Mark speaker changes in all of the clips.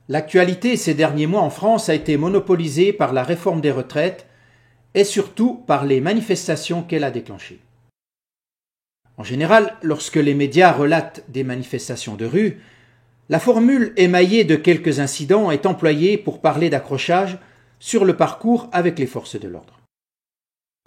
Speaker 1: L'actualité ces derniers mois en France a été monopolisée par la réforme des retraites et surtout par les manifestations qu'elle a déclenchées. En général, lorsque les médias relatent des manifestations de rue, la formule émaillée de quelques incidents est employée pour parler d'accrochage sur le parcours avec les forces de l'ordre.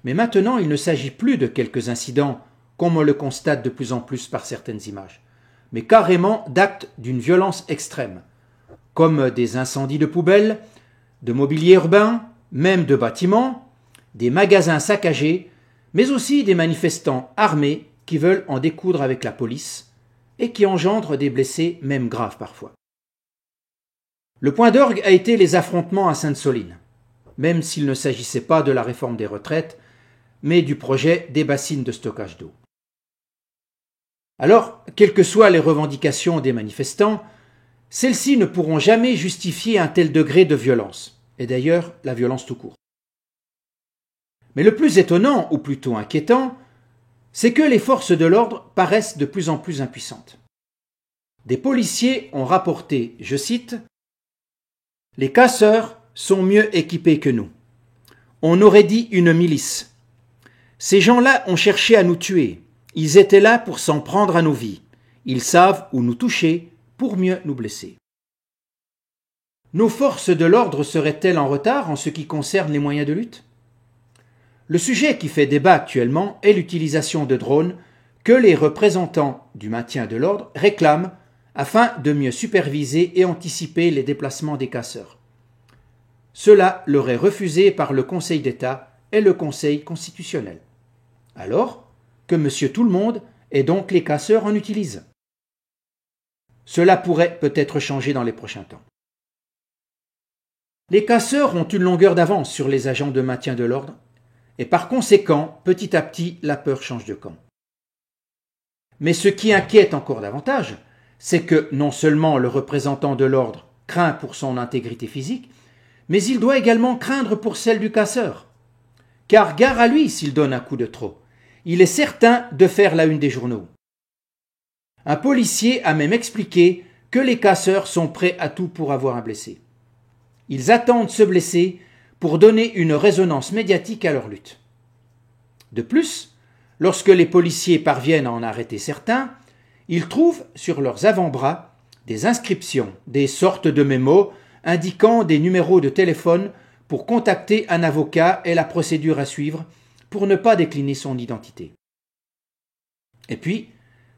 Speaker 1: Mais maintenant, il ne s'agit plus de quelques incidents, comme on le constate de plus en plus par certaines images, mais carrément d'actes d'une violence extrême, comme des incendies de poubelles, de mobilier urbain, même de bâtiments, des magasins saccagés, mais aussi des manifestants armés qui veulent en découdre avec la police et qui engendrent des blessés, même graves parfois. Le point d'orgue a été les affrontements à Sainte-Soline, même s'il ne s'agissait pas de la réforme des retraites, mais du projet des bassines de stockage d'eau. Alors, quelles que soient les revendications des manifestants, celles-ci ne pourront jamais justifier un tel degré de violence, et d'ailleurs la violence tout court. Mais le plus étonnant, ou plutôt inquiétant, c'est que les forces de l'ordre paraissent de plus en plus impuissantes. Des policiers ont rapporté, je cite, « Les casseurs sont mieux équipés que nous. On aurait dit une milice. Ces gens-là ont cherché à nous tuer. Ils étaient là pour s'en prendre à nos vies. Ils savent où nous toucher pour mieux nous blesser. » Nos forces de l'ordre seraient-elles en retard en ce qui concerne les moyens de lutte ? Le sujet qui fait débat actuellement est l'utilisation de drones que les représentants du maintien de l'ordre réclament afin de mieux superviser et anticiper les déplacements des casseurs. Cela leur est refusé par le Conseil d'État et le Conseil constitutionnel. Alors que Monsieur Tout-le-Monde et donc les casseurs en utilisent. Cela pourrait peut-être changer dans les prochains temps. Les casseurs ont une longueur d'avance sur les agents de maintien de l'ordre et par conséquent, petit à petit, la peur change de camp. Mais ce qui inquiète encore davantage, c'est que non seulement le représentant de l'ordre craint pour son intégrité physique, mais il doit également craindre pour celle du casseur. Car gare à lui s'il donne un coup de trop. Il est certain de faire la une des journaux. Un policier a même expliqué que les casseurs sont prêts à tout pour avoir un blessé. Ils attendent ce blessé pour donner une résonance médiatique à leur lutte. De plus, lorsque les policiers parviennent à en arrêter certains, ils trouvent sur leurs avant-bras des inscriptions, des sortes de mémos indiquant des numéros de téléphone pour contacter un avocat et la procédure à suivre pour ne pas décliner son identité. Et puis,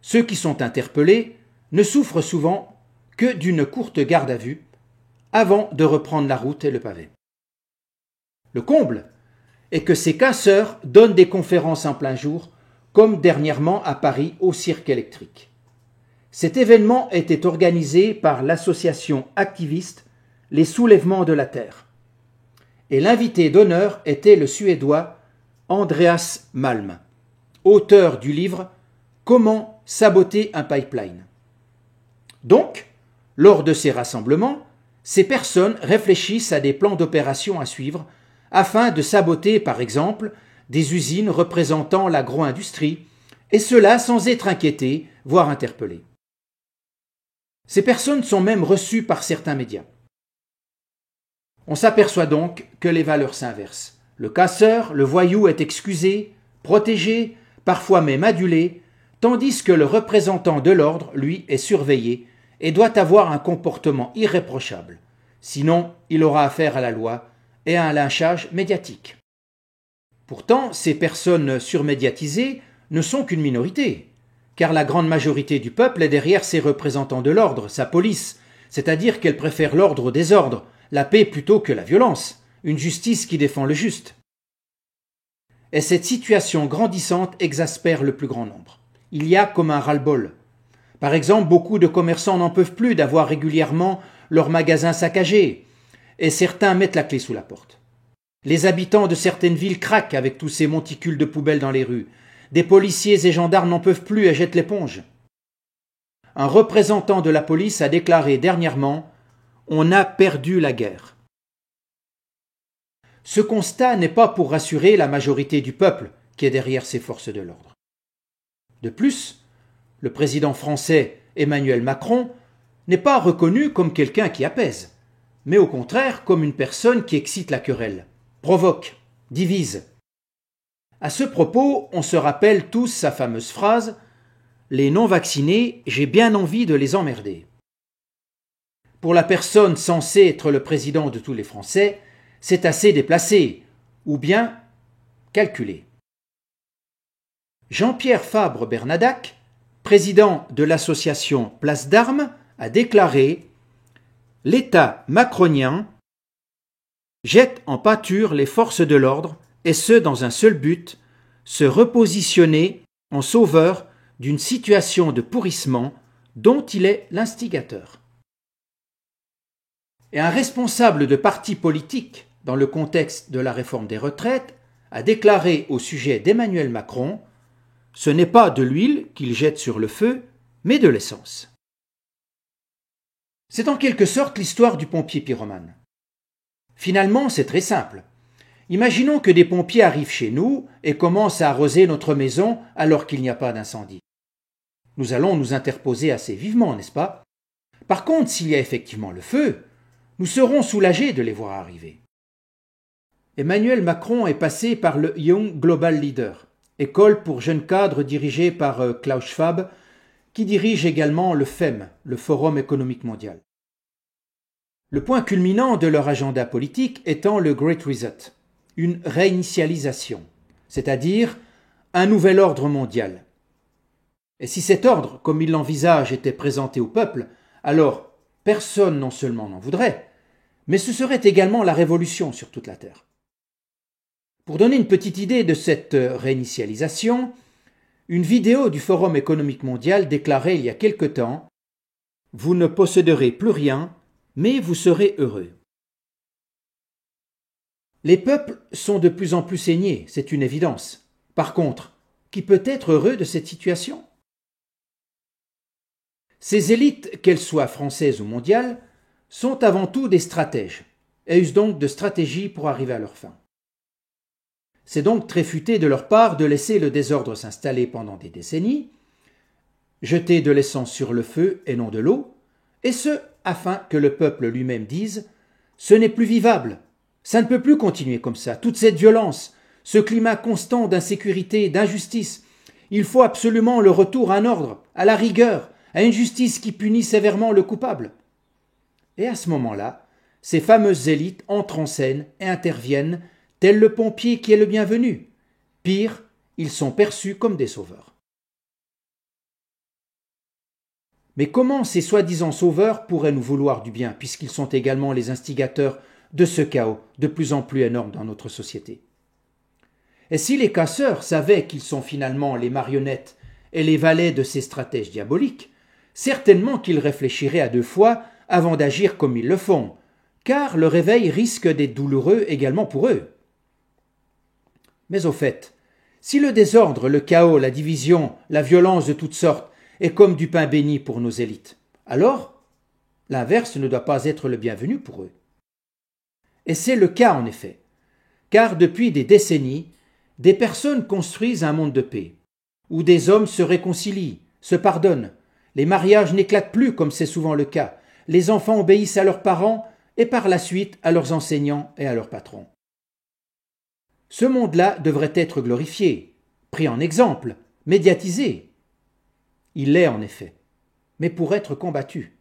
Speaker 1: ceux qui sont interpellés ne souffrent souvent que d'une courte garde à vue avant de reprendre la route et le pavé. Le comble est que ces casseurs donnent des conférences en plein jour, comme dernièrement à Paris au Cirque électrique. Cet événement était organisé par l'association activiste Les Soulèvements de la Terre. Et l'invité d'honneur était le Suédois Andreas Malm, auteur du livre « Comment saboter un pipeline ». Donc, lors de ces rassemblements, ces personnes réfléchissent à des plans d'opération à suivre afin de saboter, par exemple, des usines représentant l'agro-industrie, et cela sans être inquiétés, voire interpellés. Ces personnes sont même reçues par certains médias. On s'aperçoit donc que les valeurs s'inversent. Le casseur, le voyou est excusé, protégé, parfois même adulé, tandis que le représentant de l'ordre, lui, est surveillé et doit avoir un comportement irréprochable. Sinon, il aura affaire à la loi et à un lynchage médiatique. Pourtant, ces personnes surmédiatisées ne sont qu'une minorité, car la grande majorité du peuple est derrière ses représentants de l'ordre, sa police, c'est-à-dire qu'elle préfère l'ordre au désordre, la paix plutôt que la violence, une justice qui défend le juste. Et cette situation grandissante exaspère le plus grand nombre. Il y a comme un ras-le-bol. Par exemple, beaucoup de commerçants n'en peuvent plus d'avoir régulièrement leurs magasins saccagés, et certains mettent la clé sous la porte. Les habitants de certaines villes craquent avec tous ces monticules de poubelles dans les rues. Des policiers et gendarmes n'en peuvent plus et jettent l'éponge. Un représentant de la police a déclaré dernièrement « On a perdu la guerre ». ce constat n'est pas pour rassurer la majorité du peuple qui est derrière ces forces de l'ordre. De plus, le président français Emmanuel Macron n'est pas reconnu comme quelqu'un qui apaise, mais au contraire comme une personne qui excite la querelle, provoque, divise. À ce propos, on se rappelle tous sa fameuse phrase « Les non-vaccinés, j'ai bien envie de les emmerder ». Pour la personne censée être le président de tous les Français, c'est assez déplacé, ou bien calculé. Jean-Pierre Fabre-Bernadac, président de l'association Place d'Armes, a déclaré « L'État macronien jette en pâture les forces de l'ordre, et ce dans un seul but, se repositionner en sauveur d'une situation de pourrissement dont il est l'instigateur. » Et un responsable de parti politique, dans le contexte de la réforme des retraites, a déclaré au sujet d'Emmanuel Macron « Ce n'est pas de l'huile qu'il jette sur le feu, mais de l'essence. » C'est en quelque sorte l'histoire du pompier pyromane. Finalement, c'est très simple. Imaginons que des pompiers arrivent chez nous et commencent à arroser notre maison alors qu'il n'y a pas d'incendie. Nous allons nous interposer assez vivement, n'est-ce pas? Par contre, s'il y a effectivement le feu, nous serons soulagés de les voir arriver. Emmanuel Macron est passé par le Young Global Leader, école pour jeunes cadres dirigée par Klaus Schwab, qui dirige également le FEM, le Forum économique mondial. Le point culminant de leur agenda politique étant le Great Reset, une réinitialisation, c'est-à-dire un nouvel ordre mondial. Et si cet ordre, comme il l'envisage, était présenté au peuple, alors personne non seulement n'en voudrait, mais ce serait également la révolution sur toute la Terre. Pour donner une petite idée de cette réinitialisation, une vidéo du Forum économique mondial déclarait il y a quelque temps « Vous ne posséderez plus rien, mais vous serez heureux ». Les peuples sont de plus en plus saignés, c'est une évidence. Par contre, qui peut être heureux de cette situation? Ces élites, qu'elles soient françaises ou mondiales, sont avant tout des stratèges, et usent donc de stratégies pour arriver à leur fin. C'est donc très futé de leur part de laisser le désordre s'installer pendant des décennies, jeter de l'essence sur le feu et non de l'eau, et ce, afin que le peuple lui-même dise « Ce n'est plus vivable, ça ne peut plus continuer comme ça, toute cette violence, ce climat constant d'insécurité, d'injustice, il faut absolument le retour à un ordre, à la rigueur, à une justice qui punit sévèrement le coupable. » Et à ce moment-là, ces fameuses élites entrent en scène et interviennent tel le pompier qui est le bienvenu. Pire, ils sont perçus comme des sauveurs. Mais comment ces soi-disant sauveurs pourraient nous vouloir du bien, puisqu'ils sont également les instigateurs de ce chaos de plus en plus énorme dans notre société? Et si les casseurs savaient qu'ils sont finalement les marionnettes et les valets de ces stratèges diaboliques, certainement qu'ils réfléchiraient à deux fois avant d'agir comme ils le font, car le réveil risque d'être douloureux également pour eux. Mais au fait, si le désordre, le chaos, la division, la violence de toutes sortes est comme du pain béni pour nos élites, alors l'inverse ne doit pas être le bienvenu pour eux. Et c'est le cas en effet, car depuis des décennies, des personnes construisent un monde de paix, où des hommes se réconcilient, se pardonnent, les mariages n'éclatent plus comme c'est souvent le cas, les enfants obéissent à leurs parents et par la suite à leurs enseignants et à leurs patrons. Ce monde-là devrait être glorifié, pris en exemple, médiatisé. Il l'est en effet, mais pour être combattu,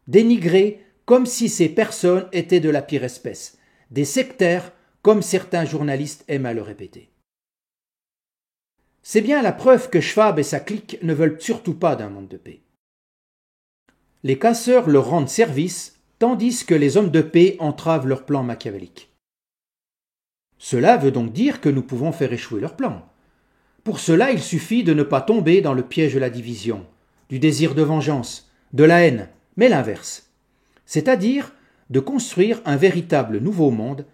Speaker 1: dénigré comme si ces personnes étaient de la pire espèce, des sectaires comme certains journalistes aiment à le répéter. C'est bien la preuve que Schwab et sa clique ne veulent surtout pas d'un monde de paix. Les casseurs leur rendent service, tandis que les hommes de paix entravent leurs plans machiavéliques. Cela veut donc dire que nous pouvons faire échouer leurs plans. Pour cela, il suffit de ne pas tomber dans le piège de la division, du désir de vengeance, de la haine, mais l'inverse. C'est-à-dire de construire un véritable nouveau monde,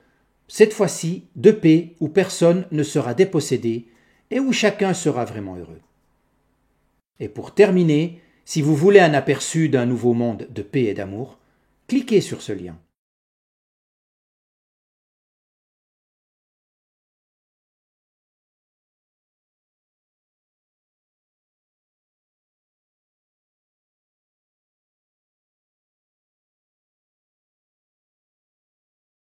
Speaker 1: cette fois-ci de paix où personne ne sera dépossédé et où chacun sera vraiment heureux. Et pour terminer, si vous voulez un aperçu d'un nouveau monde de paix et d'amour, cliquez sur ce lien.